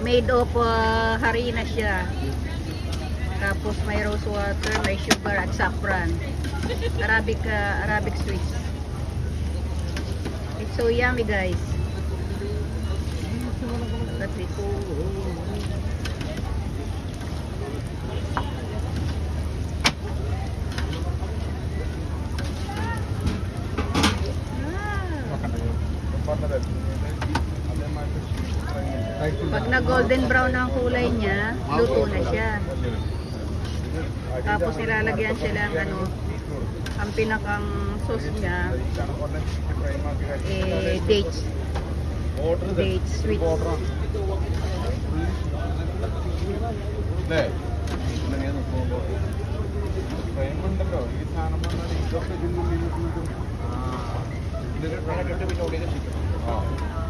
Made of harina siya. Tapos may rose water, may sugar at saffron. Arabic sweets. It's so yummy, guys. That's it. Pag na golden brown ang kulay niya, luto na siya. Tapos nilalagyan sila ng ano, ang pinakang sauce niya, dates. Dates, sweet. ആ